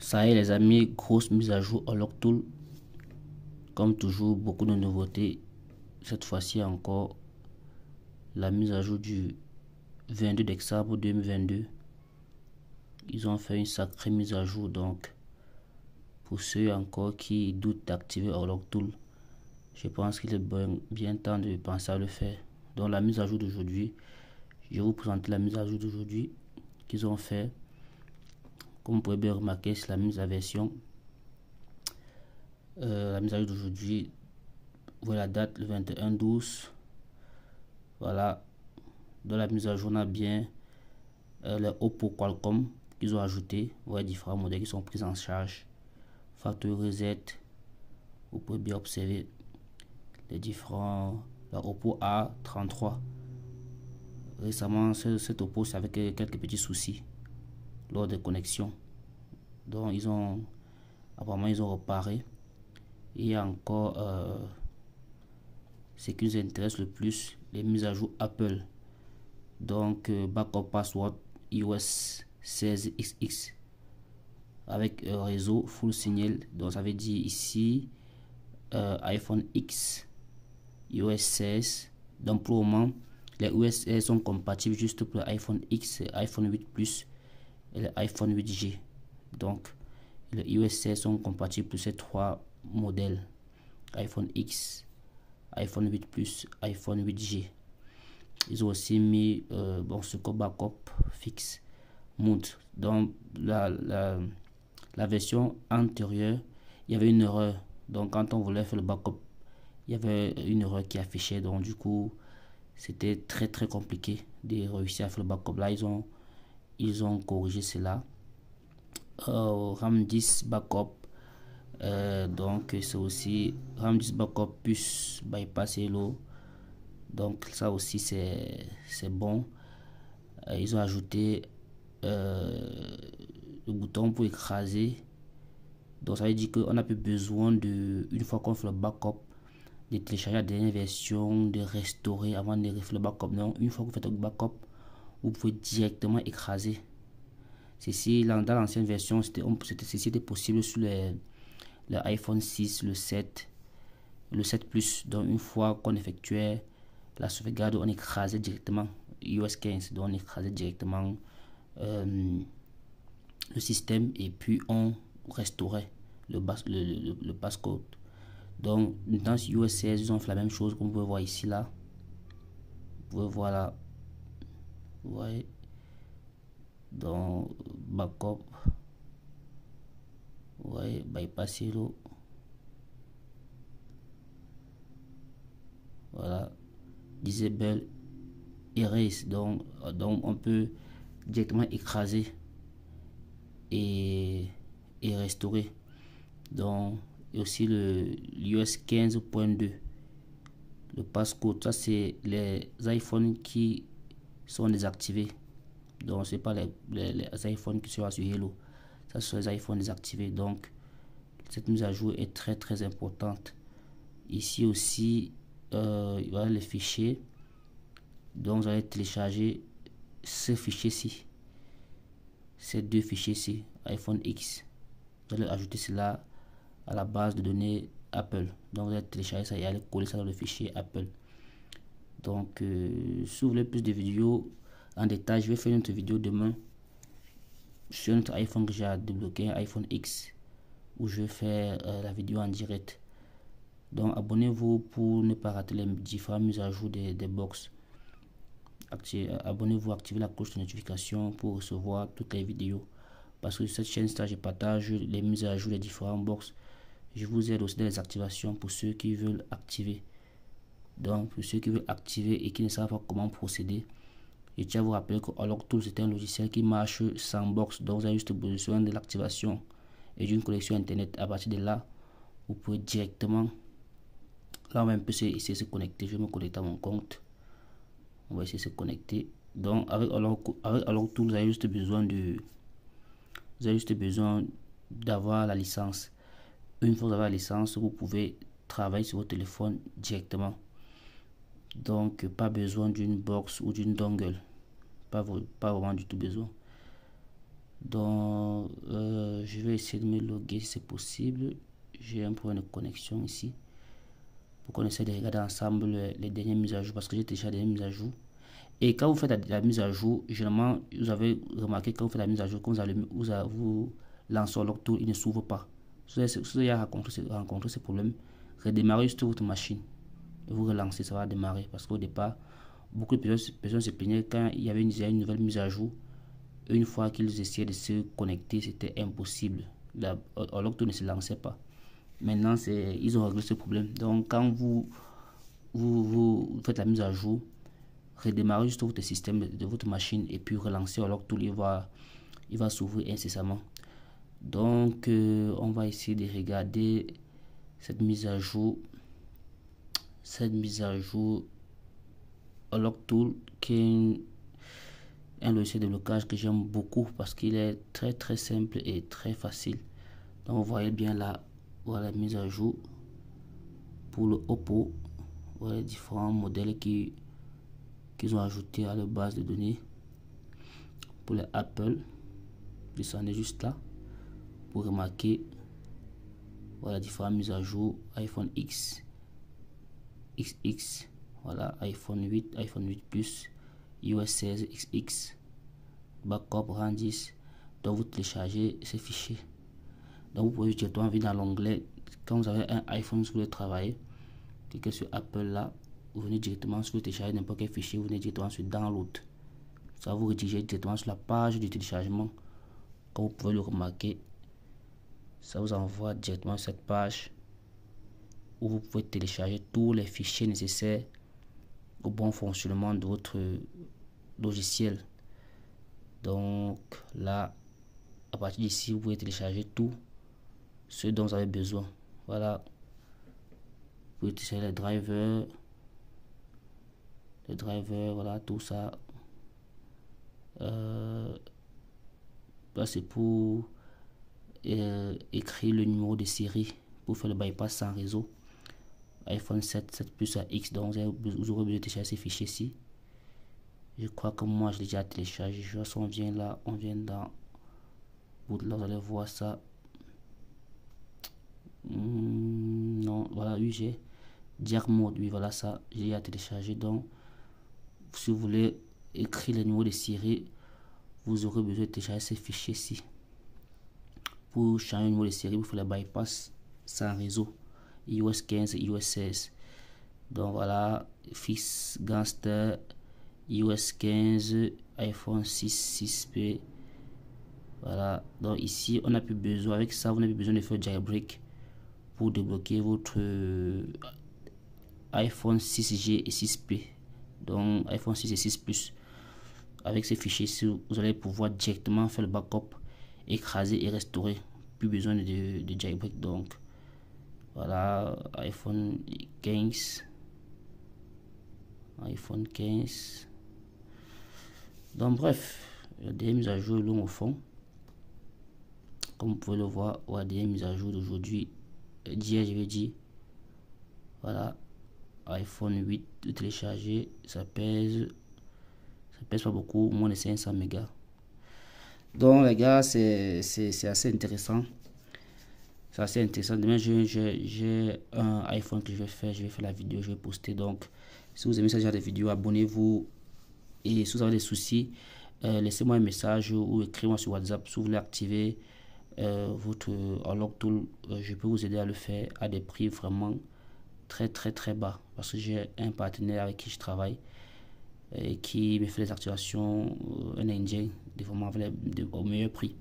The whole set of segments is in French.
Ça y est les amis, grosse mise à jour Orlock-Tool. Comme toujours, beaucoup de nouveautés. Cette fois-ci encore, la mise à jour du 22 décembre 2022. Ils ont fait une sacrée mise à jour, donc pour ceux encore qui doutent d'activer Orlock-Tool, je pense qu'il est bien temps de penser à le faire. Donc la mise à jour d'aujourd'hui, je vais vous présenter la mise à jour d'aujourd'hui qu'ils ont fait. Comme vous pouvez bien remarquer, c'est la mise à version. La mise à jour d'aujourd'hui, voilà la date, le 21/12. Voilà, dans la mise à jour, on a bien les Oppo Qualcomm qu'ils ont ajouté. Vous voyez différents modèles qui sont pris en charge. Factory Reset, vous pouvez bien observer les différents. La Oppo A33. Récemment, cet Oppo, c'est avec quelques petits soucis lors des connexions. Donc, apparemment, ils ont reparé. Et encore, ce qui nous intéresse le plus, les mises à jour Apple. Donc, backup password iOS 16XX avec réseau full signal. Donc, ça veut dire ici iPhone X, iOS 16. Donc, pour le moment, les iOS 16 sont compatibles juste pour l'iPhone X, iPhone 8 Plus et l'iPhone 8G. Donc, les iOS 16 sont compatibles pour ces trois modèles: iPhone X, iPhone 8 Plus, iPhone 8G. Ils ont aussi mis ce code backup fixe mode. Dans la version antérieure, il y avait une erreur. Donc quand on voulait faire le backup, il y avait une erreur qui affichait. Donc du coup, c'était très compliqué de réussir à faire le backup. Là, ils ont corrigé cela. RAM 10 backup. Donc c'est aussi RAM 10 backup plus bypass hello. Donc ça aussi c'est bon. Ils ont ajouté le bouton pour écraser. Donc ça veut dire qu'on n'a plus besoin une fois qu'on fait le backup, de télécharger la dernière version, de restaurer avant de refaire le backup. Non, une fois que vous faites le backup, vous pouvez directement écraser. Ceci, dans l'ancienne version, c'était possible sur le iPhone 6, le 7 Plus. Donc une fois qu'on effectuait la sauvegarde, on écrasait directement iOS 15. Donc on écrasait directement le système et puis on restaurait le passcode. Donc dans iOS 16, ils ont fait la même chose, comme vous pouvez voir ici là. Vous pouvez voir là. Vous voyez. Donc backup. Vous voyez, bypass hello. Voilà. Disable erase. Donc on peut directement écraser et restaurer. Donc et aussi l'iOS 15.2, le passcode. Ça c'est les iPhones qui sont désactivés. Donc c'est pas les iPhones qui sont sur Hello. Ça sont les iPhones désactivés. Donc cette mise à jour est très importante. Ici aussi voilà les fichiers. Donc vous allez télécharger ce fichier-ci, ces deux fichiers-ci, iPhone X. Vous allez ajouter cela à la base de données Apple. Donc vous allez télécharger ça et aller coller ça dans le fichier Apple. Donc si vous voulez plus de vidéos en détail, je vais faire une autre vidéo demain sur notre iPhone que j'ai débloqué, un iPhone X, où je vais faire la vidéo en direct. Donc abonnez-vous pour ne pas rater les différentes mises à jour des box. Abonnez-vous, activez la cloche de notification pour recevoir toutes les vidéos. Parce que sur cette chaîne, je partage les mises à jour des différents box. Je vous aide aussi dans les activations pour ceux qui veulent activer. Donc pour ceux qui veulent activer et qui ne savent pas comment procéder, je tiens à vous rappeler que Orlock-Tool, c'est un logiciel qui marche sans box. Donc vous avez juste besoin de l'activation et d'une connexion internet. À partir de là, vous pouvez directement, là on va un peu essayer de se connecter. Je vais me connecter à mon compte. On va essayer de se connecter. Donc avec Orlock-Tool, vous avez juste besoin d'avoir la licence. Une fois que vous avez la licence, vous pouvez travailler sur votre téléphone directement. Donc pas besoin d'une box ou d'une dongle. Pas vraiment du tout besoin. Donc je vais essayer de me loguer si c'est possible. J'ai un problème de connexion ici. Pour qu'on essaie de regarder ensemble les dernières mises à jour, parce que j'ai déjà des mises à jour. Et quand vous faites la mise à jour, généralement, vous avez remarqué quand vous faites la mise à jour, quand vous lancez Unlock Tool, il ne s'ouvre pas. Si vous avez rencontré ce problème, redémarrez juste votre machine. Et vous relancez, ça va démarrer. Parce qu'au départ, beaucoup de personnes se plaignaient quand il y avait une nouvelle mise à jour. Une fois qu'ils essayaient de se connecter, c'était impossible. Unlock Tool ne se lançait pas. Maintenant, ils ont réglé ce problème. Donc, quand vous faites la mise à jour, redémarrez juste votre système de votre machine et puis relancez Unlock Tool, il va s'ouvrir incessamment. Donc, on va essayer de regarder cette mise à jour. Unlock Tool, qui est un logiciel de blocage que j'aime beaucoup parce qu'il est très très simple et très facile. Donc, vous voyez bien là, voilà la mise à jour pour le Oppo. Voilà les différents modèles qu'ils ont ajouté à la base de données. Pour les Apple, descendez juste là pour remarquer, voilà différentes mises à jour. iPhone X, XX, voilà iPhone 8, iPhone 8 Plus, iOS 16, XX, backup RAM 10. Donc vous téléchargez ces fichiers. Donc vous pouvez directement venir dans l'onglet, quand vous avez un iPhone sur le travail, cliquez sur Apple là, vous venez directement sur le télécharger n'importe quel fichier, vous venez directement sur Download. Ça vous redirige directement sur la page du téléchargement. Comme vous pouvez le remarquer, ça vous envoie directement sur cette page où vous pouvez télécharger tous les fichiers nécessaires au bon fonctionnement de votre logiciel. Donc là, à partir d'ici, vous pouvez télécharger tout ce dont vous avez besoin. Voilà, vous pouvez télécharger les drivers, voilà, tout ça. Là, c'est pour écrire le numéro de série pour faire le bypass sans réseau. iPhone 7, 7 Plus à X. Donc vous aurez besoin de télécharger ces fichiers ici. Je crois que moi je l'ai déjà téléchargé. On vient là, on vient dans Bootloader, vous allez voir ça. Non, voilà, oui, j'ai Dark Mode, oui, voilà ça, j'ai déjà téléchargé. Donc si vous voulez écrire le numéro de série, vous aurez besoin de télécharger ces fichiers ici. Pour changer le numéro de série, vous faites le bypass sans réseau, iOS 15 et iOS 16. Donc voilà, Fix Gangster, iOS 15, iPhone 6, 6P. Voilà, donc ici on n'a plus besoin, avec ça vous n'avez plus besoin de faire jailbreak pour débloquer votre iPhone 6G et 6P. Donc iPhone 6 et 6 Plus. Avec ces fichiers, vous allez pouvoir directement faire le backup, écraser et restaurer. Plus besoin de jailbreak. Donc voilà, iPhone 15. Donc bref, il y a des mises à jour long au fond. Comme vous pouvez le voir, il y a des mises à jour d'aujourd'hui. D'hier, je vais dire. Voilà, iPhone 8 de télécharger, ça pèse pas beaucoup, moins de 500 mégas. Donc les gars, c'est assez intéressant. C'est assez intéressant. Demain, j'ai un iPhone que je vais faire la vidéo, je vais poster. Donc si vous aimez ce genre de vidéo, abonnez-vous. Et si vous avez des soucis, laissez-moi un message ou écrivez-moi sur WhatsApp. Si vous voulez activer votre Unlock Tool, je peux vous aider à le faire à des prix vraiment très bas, parce que j'ai un partenaire avec qui je travaille et qui me fait les activations, un Indien, vraiment au meilleur prix.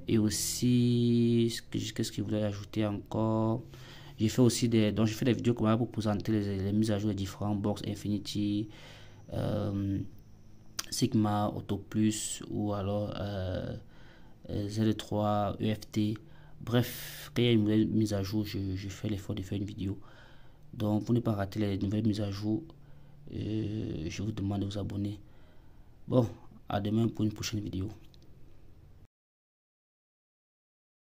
Et aussi, qu'est-ce que je voulais ajouter encore? J'ai fait aussi des vidéos comme ça pour présenter les mises à jour des différents box Infinity, Sigma, Auto Plus ou alors Z3, EFT. Bref, quand il y a une nouvelle mise à jour, je fais l'effort de faire une vidéo. Donc pour ne pas rater les nouvelles mises à jour, je vous demande de vous abonner. Bon, à demain pour une prochaine vidéo.